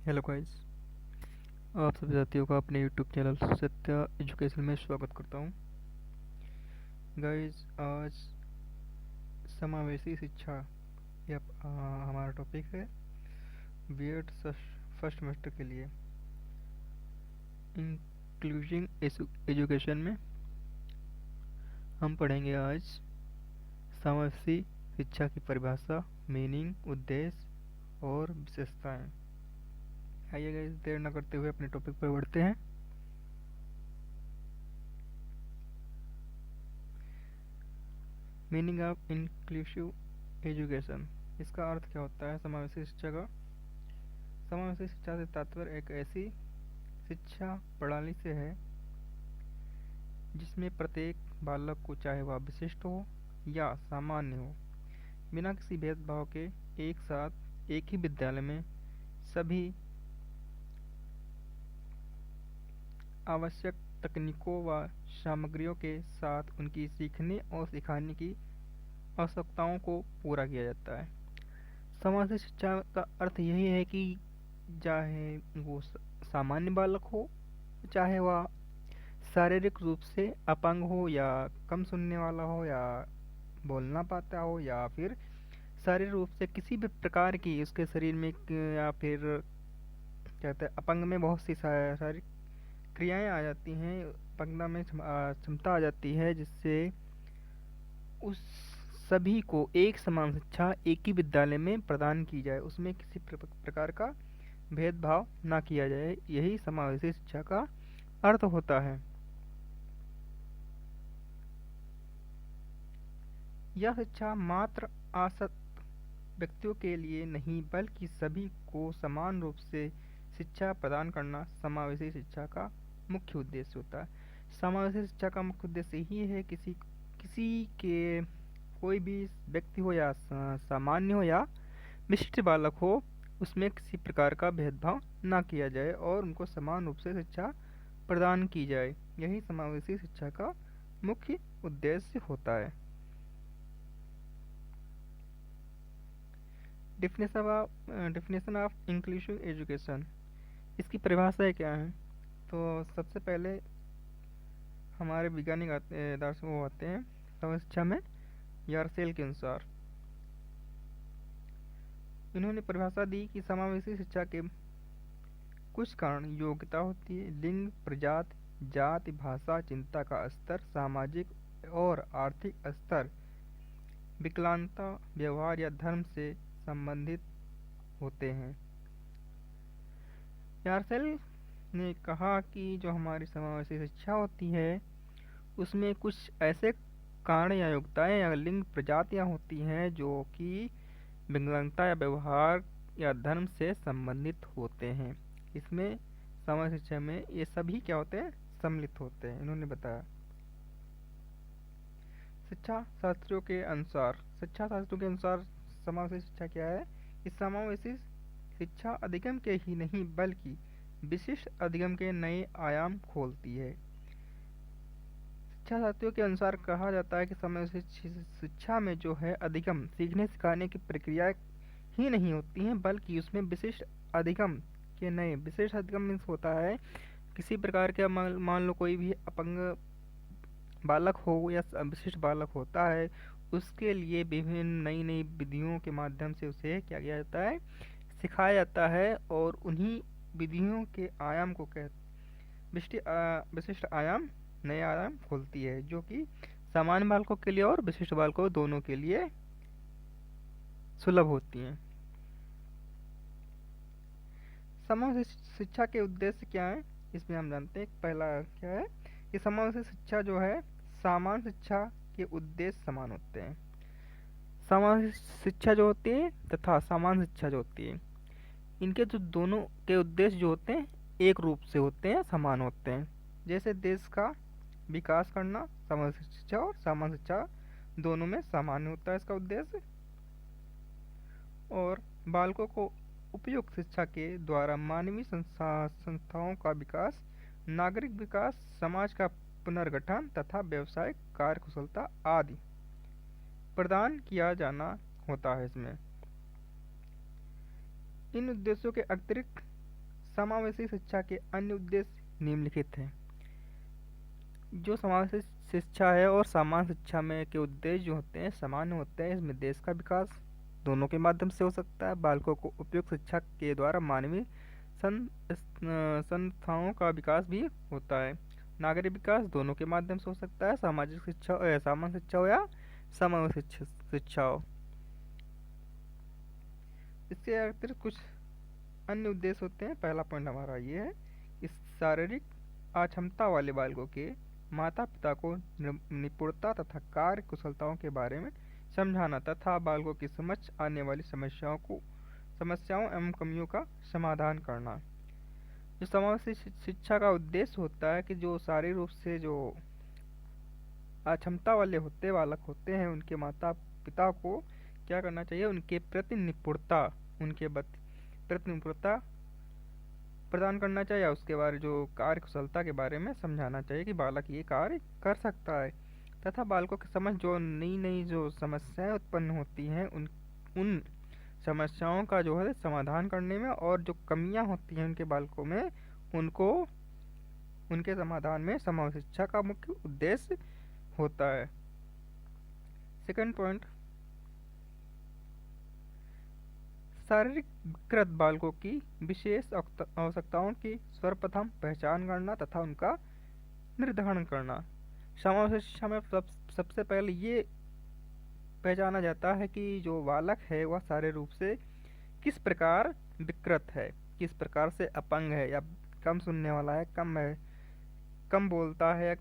Hello guys. आप सभी साथियों का अपने यूट्यूब चैनल सत्या एजुकेशन में स्वागत करता हूं। गाइस, आज समावेशी शिक्षा यह हमारा टॉपिक है। बीएड फर्स्ट सेमेस्टर के लिए इंक्लूजिंग एजुकेशन में हम पढ़ेंगे आज समावेशी शिक्षा की परिभाषा, मीनिंग, उद्देश्य और विशेषताएं। आइए गाइस, देर न करते हुए अपने टॉपिक पर बढ़ते हैं। मीनिंग ऑफ इंक्लूसिव एजुकेशन, इसका अर्थ क्या होता है समावेशी शिक्षा का। समावेशी शिक्षा से तात्पर्य एक ऐसी शिक्षा प्रणाली से है जिसमें प्रत्येक बालक को, चाहे वह विशिष्ट हो या सामान्य हो, बिना किसी भेदभाव के एक साथ एक ही विद्यालय में सभी आवश्यक तकनीकों व सामग्रियों के साथ उनकी सीखने और सिखाने की आवश्यकताओं को पूरा किया जाता है। समावेशी शिक्षा का अर्थ यही है कि चाहे वो सामान्य बालक हो, चाहे वह शारीरिक रूप से अपंग हो या कम सुनने वाला हो या बोलना पाता हो या फिर शारीरिक रूप से किसी भी प्रकार की उसके शरीर में या फिर कहते हैं अपंग में बहुत सी शारीरिक क्रियाएं आ जाती हैं, अपंगता में क्षमता आ जाती है जिससे उस सभी को एक समान शिक्षा एक ही विद्यालय में प्रदान की जाए, उसमें किसी प्रकार का भेदभाव ना किया जाए। यही समावेशी शिक्षा का अर्थ होता है। यह शिक्षा मात्र आसक्त व्यक्तियों के लिए नहीं बल्कि सभी को समान रूप से शिक्षा प्रदान करना समावेशी शिक्षा का मुख्य उद्देश्य होता है। समावेशी शिक्षा का मुख्य उद्देश्य यही है किसी किसी के कोई भी व्यक्ति हो या सामान्य हो या विशिष्ट बालक हो, उसमें किसी प्रकार का भेदभाव ना किया जाए और उनको समान रूप से शिक्षा प्रदान की जाए। यही समावेशी शिक्षा का मुख्य उद्देश्य होता है। डेफिनेशन ऑफ इंक्लूसिव एजुकेशन, इसकी परिभाषा क्या है। तो सबसे पहले हमारे वैज्ञानिक दार्शनिक वो आते हैं समावेशी शिक्षा में, यारसेल के अनुसार। इन्होंने परिभाषा दी कि समावेशी शिक्षा के कुछ कारण योग्यता होती है, लिंग, प्रजाति, जाति, भाषा, चिंता का स्तर, सामाजिक और आर्थिक स्तर, विकलांगता, व्यवहार या धर्म से संबंधित होते हैं। यारसेल ने कहा कि जो हमारी समावेशी शिक्षा होती है उसमें कुछ ऐसे कारण या योग्यताएं या लिंग प्रजातियां होती हैं जो कि विकलांगता या व्यवहार या धर्म से संबंधित होते हैं। इसमें समावेशी शिक्षा में ये सभी क्या होते हैं, सम्मिलित होते हैं, इन्होंने बताया। शिक्षा शास्त्रों के अनुसार समावेशी शिक्षा क्या है। इस समावेशी शिक्षा अधिगम के ही नहीं बल्कि विशिष्ट अधिगम के नए आयाम खोलती है। शिक्षा शास्त्रियों के अनुसार कहा जाता है कि समावेशी शिक्षा में जो है अधिगम सीखने सिखाने की प्रक्रिया ही नहीं होती हैं बल्कि उसमें विशिष्ट अधिगम के नए, विशिष्ट अधिगम मीन्स होता है किसी प्रकार के मान लो कोई भी अपंग बालक हो या विशिष्ट बालक होता है, उसके लिए विभिन्न नई नई विधियों के माध्यम से उसे क्या किया जाता है, सिखाया जाता है और उन्हीं विधियों के आयाम को विशिष्ट आयाम, नए आयाम खोलती है जो कि सामान्य बालकों के लिए और विशिष्ट बालकों दोनों के लिए सुलभ होती हैं। समावेशी शिक्षा के उद्देश्य क्या है, इसमें हम जानते हैं। पहला क्या है कि समावेशी शिक्षा जो है सामान्य शिक्षा के उद्देश्य समान होते हैं। सामान्य शिक्षा जो होती है तथा सामान्य शिक्षा जो होती है, इनके जो दोनों के उद्देश्य जो होते हैं एक रूप से होते हैं, समान होते हैं। जैसे देश का विकास करना, सामान्य शिक्षा और सामान्य शिक्षा दोनों में सामान्य होता है इसका उद्देश्य, और बालकों को उपयुक्त शिक्षा के द्वारा मानवीय संस्थाओं का विकास, नागरिक विकास, समाज का पुनर्गठन तथा व्यावसायिक कार्यकुशलता आदि प्रदान किया जाना होता है। इसमें इन उद्देश्यों के अतिरिक्त समावेशी शिक्षा के अन्य उद्देश्य निम्नलिखित हैं। जो समावेशी शिक्षा है और सामान्य शिक्षा में के उद्देश्य जो होते हैं सामान्य होते हैं। इसमें देश का विकास दोनों के माध्यम से हो सकता है। बालकों को उपयुक्त शिक्षा के द्वारा मानवीय संस्थाओं का विकास भी होता है। नागरिक विकास दोनों के माध्यम से हो सकता है, सामाजिक शिक्षा सामान्य शिक्षा हो या समावेशी शिक्षा हो। इसके अतिरिक्त कुछ अन्य उद्देश्य होते हैं। पहला पॉइंट हमारा ये है कि शारीरिक अक्षमता वाले बालकों के माता पिता को निपुणता तथा कार्य कुशलताओं के बारे में समझाना तथा बालकों की समझ आने वाली समस्याओं एवं कमियों का समाधान करना। जो समावेशी शिक्षा का उद्देश्य होता है कि जो शारीरिक रूप से जो अक्षमता वाले बालक होते हैं उनके माता पिता को क्या करना चाहिए, उनके प्रति निपुणता प्रदान करना चाहिए। उसके बारे जो कार्य कुशलता के बारे में समझाना चाहिए कि बालक ये कार्य कर सकता है तथा बालकों की समझ जो नई नई जो समस्याएं उत्पन्न होती हैं उन समस्याओं का जो है समाधान करने में और जो कमियां होती हैं उनके बालकों में उनको उनके समाधान में समावेशी शिक्षा का मुख्य उद्देश्य होता है। सेकंड पॉइंट, शारीरिक विकृत बालकों की विशेष आवश्यकताओं की सर्वप्रथम पहचान करना तथा उनका निर्धारण करना। समावेशी शिक्षा में सबसे पहले ये पहचाना जाता है कि जो बालक है वह शारीरिक रूप से किस प्रकार विकृत है, किस प्रकार से अपंग है या कम सुनने वाला है, कम बोलता है,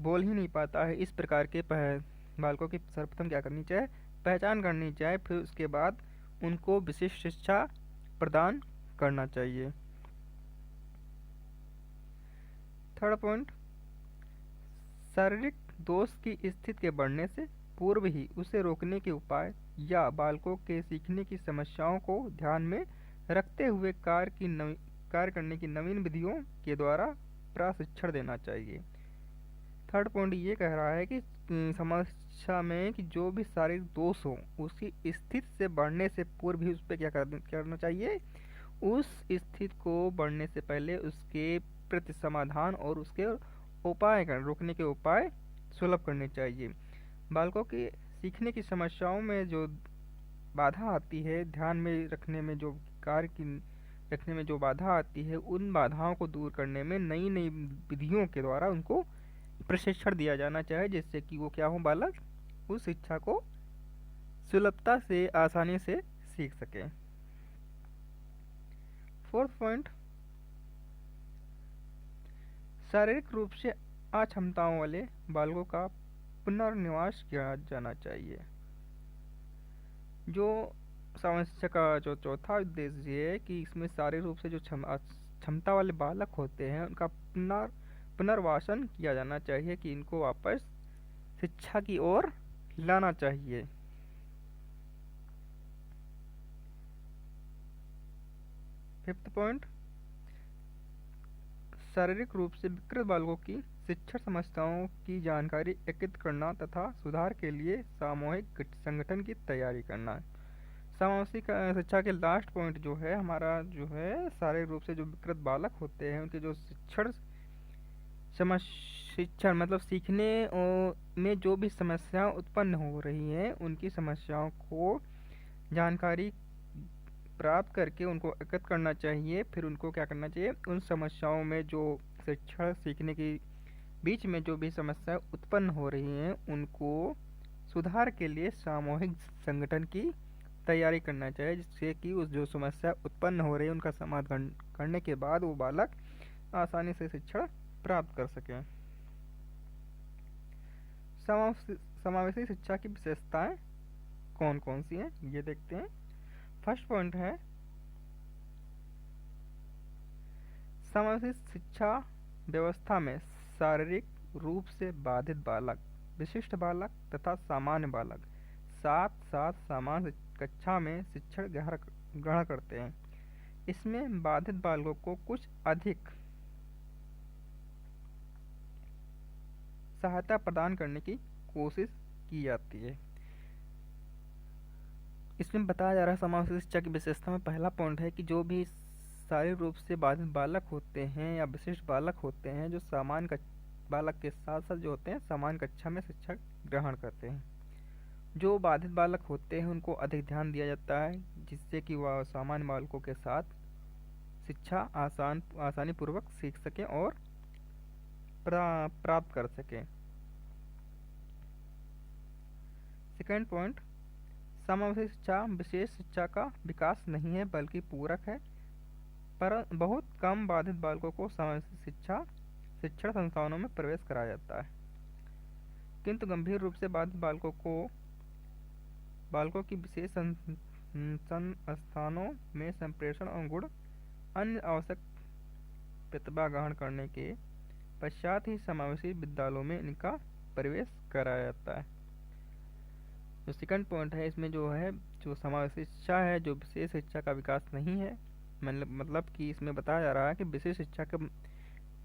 बोल ही नहीं पाता है। इस प्रकार के बालकों की सर्वप्रथम क्या करनी चाहिए, पहचान करनी चाहिए। फिर उसके बाद उनको विशिष्ट शिक्षा प्रदान करना चाहिए। थर्ड पॉइंट, शारीरिक दोष की स्थिति के बढ़ने से पूर्व ही उसे रोकने के उपाय या बालकों के सीखने की समस्याओं को ध्यान में रखते हुए कार्य करने की नवीन विधियों के द्वारा प्रशिक्षण देना चाहिए। थर्ड पॉइंट ये कह रहा है कि समस्या में कि जो भी शारीरिक दोष हो उसकी स्थिति से बढ़ने से पूर्व ही उस पर क्या करना चाहिए, उस स्थिति को बढ़ने से पहले उसके प्रति समाधान और उसके रोकने के उपाय सुलभ करने चाहिए। बालकों के सीखने की समस्याओं में जो बाधा आती है, ध्यान में रखने में जो रखने में जो बाधा आती है, उन बाधाओं को दूर करने में नई नई विधियों के द्वारा उनको प्रशिक्षण दिया जाना चाहिए, जिससे कि वो क्या हो, बालक उस शिक्षा को सुलभता से आसानी से सीख सके। फोर्थ पॉइंट, शारीरिक रूप से अक्षमताओं वाले बालकों का पुनर्निवास किया जाना चाहिए। जो समस्या का जो चौथा उद्देश्य है कि इसमें शारीरिक रूप से जो क्षमता वाले बालक होते हैं उनका पुनर्वासन किया जाना चाहिए, कि इनको वापस शिक्षा की ओर लाना चाहिए। फिफ्थ पॉइंट, शारीरिक रूप से विकृत बालकों की शिक्षण समस्याओं की जानकारी एकत्रित करना तथा सुधार के लिए सामूहिक संगठन की तैयारी करना। समावेशी शिक्षा के लास्ट पॉइंट जो है हमारा जो है शारीरिक रूप से जो विकृत बालक होते हैं उनके जो शिक्षण मतलब सीखने में जो भी समस्याएं उत्पन्न हो रही हैं उनकी समस्याओं को जानकारी प्राप्त करके उनको एकत्र करना चाहिए। फिर उनको क्या करना चाहिए, उन समस्याओं में जो शिक्षण सीखने के बीच में जो भी समस्याएं उत्पन्न हो रही हैं उनको सुधार के लिए सामूहिक संगठन की तैयारी करना चाहिए, जिससे कि उस जो समस्या उत्पन्न हो रही है उनका समाधान करने के बाद वो बालक आसानी से शिक्षण प्राप्त कर सकें। समावेशी शिक्षा की विशेषताएं कौन कौन सी हैं ये देखते हैं। फर्स्ट पॉइंट है, समावेशी शिक्षा व्यवस्था में शारीरिक रूप से बाधित बालक, विशिष्ट बालक तथा सामान्य बालक साथ साथ समान कक्षा में शिक्षण ग्रहण करते हैं। इसमें बाधित बालकों को कुछ अधिक सहायता प्रदान करने की कोशिश की जाती है। इसमें बताया जा रहा है समावेशी शिक्षा की विशेषता में पहला पॉइंट है कि जो भी शारीरिक रूप से बाधित बालक होते हैं या विशिष्ट बालक होते हैं जो सामान्य बालक के साथ साथ जो होते हैं सामान्य कक्षा में शिक्षा ग्रहण करते हैं। जो बाधित बालक होते हैं उनको अधिक ध्यान दिया जाता है जिससे कि वह सामान्य बालकों के साथ शिक्षा आसानी पूर्वक सीख सकें और प्राप्त कर सकें। सेकंड पॉइंट, समावेशी शिक्षा विशेष शिक्षा का विकास नहीं है बल्कि पूरक है, पर बहुत कम बाधित बालकों को समावेशी शिक्षण संस्थानों में प्रवेश कराया जाता है, किंतु गंभीर रूप से बाधित बालकों की विशेष संस्थानों में संप्रेषण और गुण अन्य आवश्यक प्रतिभा ग्रहण करने के पश्चात ही समावेशी विद्यालयों में इनका प्रवेश कराया जाता है। जो सेकंड पॉइंट है इसमें जो है जो समावेशी शिक्षा है जो विशेष शिक्षा का विकास नहीं है, मतलब कि इसमें बताया जा रहा है कि विशेष शिक्षा का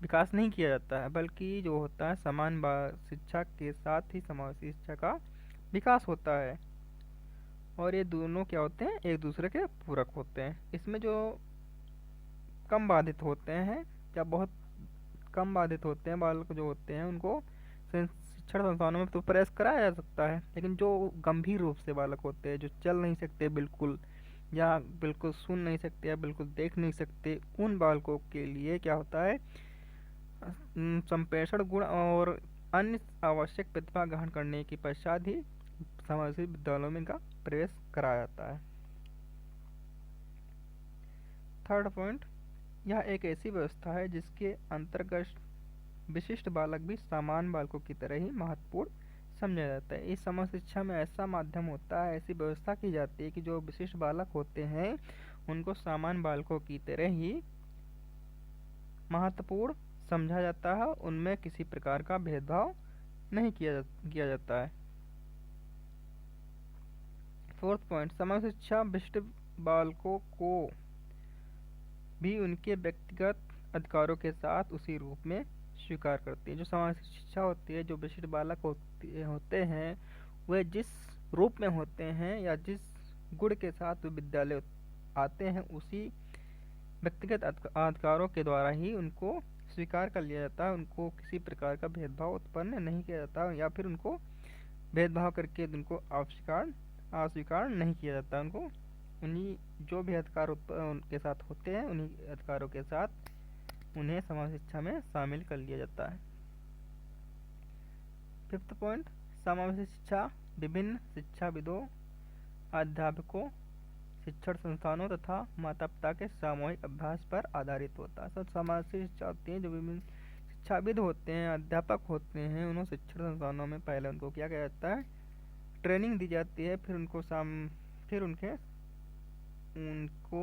विकास नहीं किया जाता है बल्कि जो होता है समान शिक्षा के साथ ही समावेशी शिक्षा का विकास होता है और ये दोनों क्या होते हैं एक दूसरे के पूरक होते हैं। इसमें जो कम बाधित होते हैं या बहुत कम बाधित होते हैं बालक जो होते हैं उनको शिक्षण संस्थानों में तो प्रवेश कराया जा सकता है, लेकिन जो गंभीर रूप से बालक होते हैं जो चल नहीं सकते बिल्कुल या बिल्कुल सुन नहीं सकते या बिल्कुल देख नहीं सकते, उन बालकों के लिए क्या होता है संप्रेषण गुण और अन्य आवश्यक प्रतिभा ग्रहण करने के पश्चात ही समावेशी विद्यालयों में इनका प्रवेश कराया जाता है। थर्ड पॉइंट, यह एक ऐसी व्यवस्था है जिसके अंतर्गत विशिष्ट बालक भी सामान्य बालकों की तरह ही महत्वपूर्ण समझा जाता है। इस समग्र शिक्षा में ऐसा माध्यम होता है, ऐसी व्यवस्था की जाती है कि जो विशिष्ट बालक होते हैं उनको सामान्य बालकों की तरह ही महत्वपूर्ण समझा जाता है, उनमें किसी प्रकार का भेदभाव नहीं किया जाता है। फोर्थ पॉइंट, समग्र शिक्षा विशिष्ट बालकों को भी उनके व्यक्तिगत अधिकारों के साथ उसी रूप में स्वीकार करती है। जो समावेशी शिक्षा होती है जो विशिष्ट बालक होते हैं वे जिस रूप में होते हैं या जिस गुण के साथ वे विद्यालय आते हैं उसी व्यक्तिगत अधिकारों के द्वारा ही उनको स्वीकार कर लिया जाता है। उनको किसी प्रकार का भेदभाव उत्पन्न नहीं किया जाता या फिर उनको भेदभाव करके उनको अस्वीकार नहीं किया जाता। उनको उन्हीं जो भी अधिकार उनके साथ होते हैं उन्हीं अधिकारों के साथ उन्हें समावेशी शिक्षा में शामिल कर लिया जाता है। फिफ्थ पॉइंट, समावेशी शिक्षा विभिन्न शिक्षाविदों, अध्यापकों, शिक्षण संस्थानों तथा माता पिता के सामूहिक अभ्यास पर आधारित होता है। सब समावेशी शिक्षा होती है जो विभिन्न शिक्षाविद होते हैं, अध्यापक होते हैं, उन्होंने शिक्षण संस्थानों में पहले उनको क्या किया जाता है ट्रेनिंग दी जाती है, फिर उनको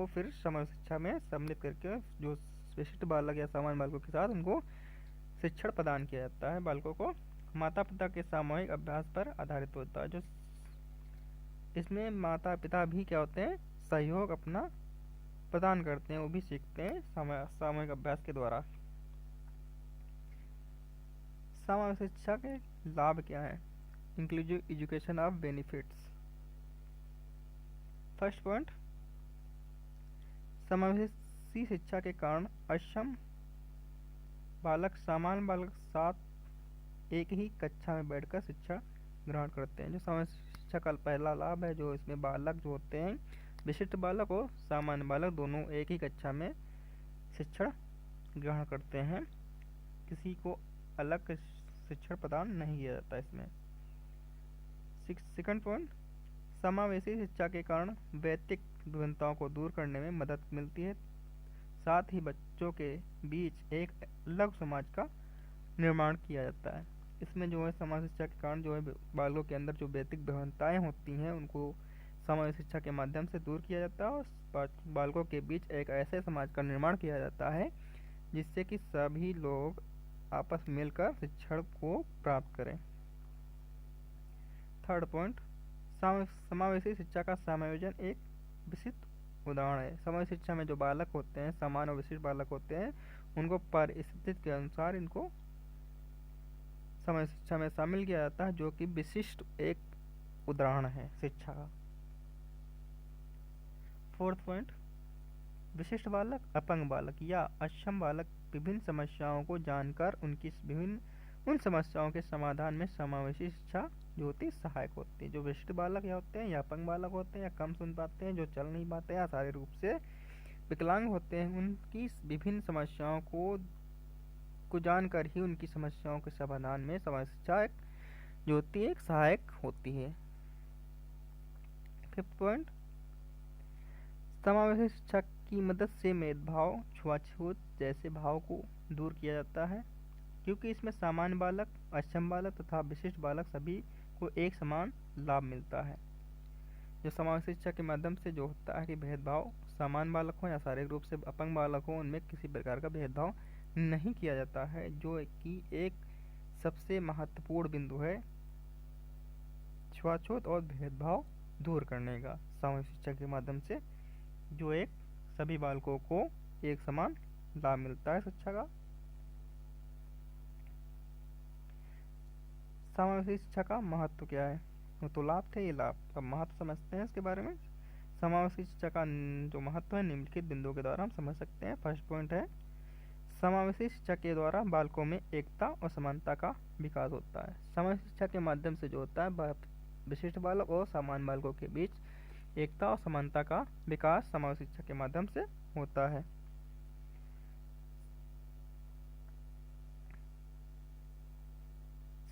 फिर समावेशी शिक्षा में सम्मिलित करके जो विशिष्ट बालक या सामान्य बालकों के साथ उनको शिक्षण प्रदान किया जाता है। बालकों को माता पिता के सामूहिक अभ्यास पर आधारित होता है। जो इसमें माता पिता भी क्या होते हैं सहयोग अपना प्रदान करते हैं, वो भी सीखते हैं सामूहिक अभ्यास के द्वारा। समावेशी शिक्षा के लाभ क्या है? Inclusive education of benefits. First point, समावेशी शिक्षा के कारण अक्षम बालक सामान्य बालक साथ एक ही कक्षा में बैठकर शिक्षा ग्रहण करते हैं। जो समावेशी शिक्षा का पहला लाभ है जो इसमें बालक जो होते हैं विशिष्ट बालक और सामान्य बालक दोनों एक ही कक्षा में शिक्षण ग्रहण करते हैं, किसी को अलग शिक्षण प्रदान नहीं किया जाता इसमें। सेकंड पॉइंट, समावेशी शिक्षा के कारण वैयक्तिक विभिन्नताओं को दूर करने में मदद मिलती है, साथ ही बच्चों के बीच एक अलग समाज का निर्माण किया जाता है। इसमें जो है समावेशी शिक्षा के कारण जो है बालकों के अंदर जो वैयक्तिक विभिन्नताएं होती हैं उनको समावेशी शिक्षा के माध्यम से दूर किया जाता है और बालकों के बीच एक ऐसे समाज का निर्माण किया जाता है जिससे कि सभी लोग आपस में मिलकर शिक्षण को प्राप्त करें। थर्ड पॉइंट, समावेशी शिक्षा का समायोजन एक विशिष्ट उदाहरण है। समावेशी शिक्षा में जो बालक होते हैं समान और विशिष्ट बालक होते हैं उनको परिस्थिति के अनुसार इनको समावेशी शिक्षा में शामिल किया जाता है जो कि विशिष्ट एक उदाहरण है शिक्षा का। फोर्थ पॉइंट, विशिष्ट बालक, अपंग बालक या अक्षम बालक विभिन्न समस्याओं को जानकर उन समस्याओं के समाधान में समावेशी शिक्षा जो होती है सहायक होती है। जो विशिष्ट बालक या होते हैं या अपंग बालक होते हैं या कम सुन पाते हैं, जो चल नहीं पाते हैं या शारीरिक रूप से विकलांग होते हैं, उनकी विभिन्न समस्याओं को जानकर ही उनकी समस्याओं के समाधान में समावेशी शिक्षा जो होती है एक सहायक होती है। 5th पॉइंट, समावेशी शिक्षा की मदद से भेदभाव, छुआछूत जैसे भाव को दूर किया जाता है, क्योंकि इसमें सामान्य बालक, अक्षम बालक तथा विशिष्ट बालक सभी को एक समान लाभ मिलता है। जो समावेशी शिक्षा के माध्यम से जो होता है कि भेदभाव सामान्य बालक हो या शारीरिक रूप से अपंग बालक हो, उनमें किसी प्रकार का भेदभाव नहीं किया जाता है, जो कि एक सबसे महत्वपूर्ण बिंदु है छुआछूत और भेदभाव दूर करने का। समावेशी शिक्षा के माध्यम से जो एक सभी बालकों को एक समान लाभ मिलता है शिक्षा का। समावेशी शिक्षा का महत्व क्या है? वो तो लाभ थे, ये लाभ, अब महत्व समझते हैं इसके बारे में। समावेशी शिक्षा का जो महत्व है निम्नलिखित बिंदुओं के द्वारा हम समझ सकते हैं। फर्स्ट पॉइंट है, समावेशी शिक्षा के द्वारा बालकों में एकता और समानता का विकास होता है। समावेशी शिक्षा के माध्यम से जो होता है विशिष्ट बालक और सामान्य बालकों के बीच एकता और समानता का विकास समावेशी शिक्षा के माध्यम से होता है।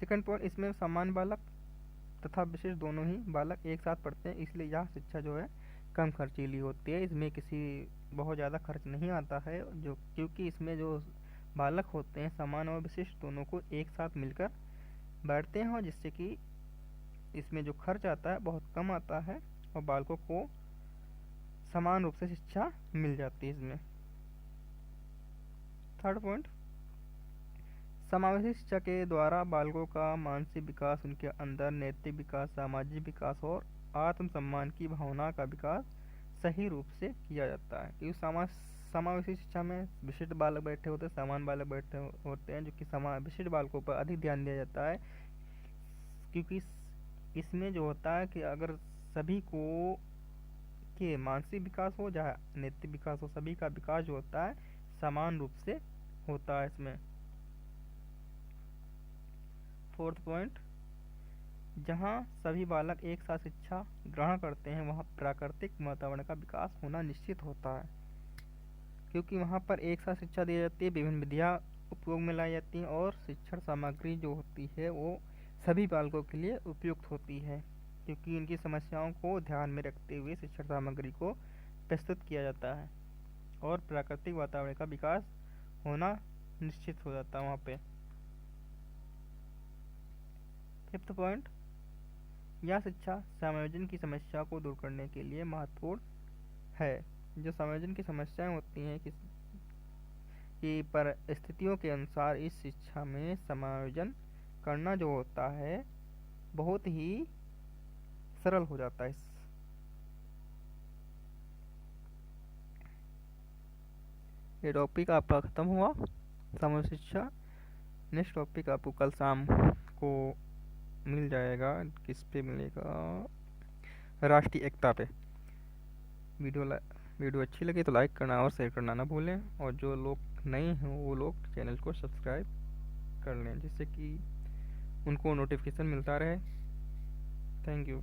सेकंड पॉइंट, इसमें सामान्य बालक तथा विशिष्ट दोनों ही बालक एक साथ पढ़ते हैं, इसलिए यह शिक्षा जो है कम खर्चीली होती है। इसमें किसी बहुत ज़्यादा खर्च नहीं आता है, जो क्योंकि इसमें जो बालक होते हैं सामान्य और विशिष्ट दोनों को एक साथ मिलकर बैठते हैं, और जिससे कि इसमें जो खर्च आता है बहुत कम आता है और बालकों को समान रूप से शिक्षा मिल जाती है इसमें। थर्ड पॉइंट, समावेशी शिक्षा के द्वारा बालकों का मानसिक विकास, उनके अंदर नैतिक विकास, सामाजिक विकास और आत्मसम्मान की भावना का विकास सही रूप से किया जाता है। क्योंकि समावेशी शिक्षा में विशिष्ट बालक बैठे होते हैं, सामान्य बालक बैठे होते हैं, जो कि विशिष्ट बालकों पर अधिक ध्यान दिया जाता है, क्योंकि इसमें जो होता है कि अगर सभी को के मानसिक विकास हो या नैतिक विकास हो, सभी का विकास जो होता है समान रूप से होता है इसमें। फोर्थ पॉइंट, जहाँ सभी बालक एक साथ शिक्षा ग्रहण करते हैं वहाँ प्राकृतिक वातावरण का विकास होना निश्चित होता है, क्योंकि वहाँ पर एक साथ शिक्षा दी जाती है, विभिन्न विधियाँ उपयोग में लाई जाती हैं और शिक्षण सामग्री जो होती है वो सभी बालकों के लिए उपयुक्त होती है, क्योंकि इनकी समस्याओं को ध्यान में रखते हुए शिक्षण सामग्री को प्रस्तुत किया जाता है और प्राकृतिक वातावरण का विकास होना निश्चित हो जाता है वहाँ पे। फिफ्थ पॉइंट, यह शिक्षा समायोजन की समस्या को दूर करने के लिए महत्वपूर्ण है। जो समायोजन की समस्याएं होती हैं कि परिस्थितियों के अनुसार इस शिक्षा में समायोजन करना जो होता है बहुत ही सरल हो जाता है। ये टॉपिक आपका ख़त्म हुआ समावेशी शिक्षा। नेक्स्ट टॉपिक आपको कल शाम को मिल जाएगा। किस पे मिलेगा? राष्ट्रीय एकता पे। वीडियो अच्छी लगी तो लाइक करना और शेयर करना ना भूलें, और जो लोग नए हैं वो लोग चैनल को सब्सक्राइब कर लें, जिससे कि उनको नोटिफिकेशन मिलता रहे। Thank you.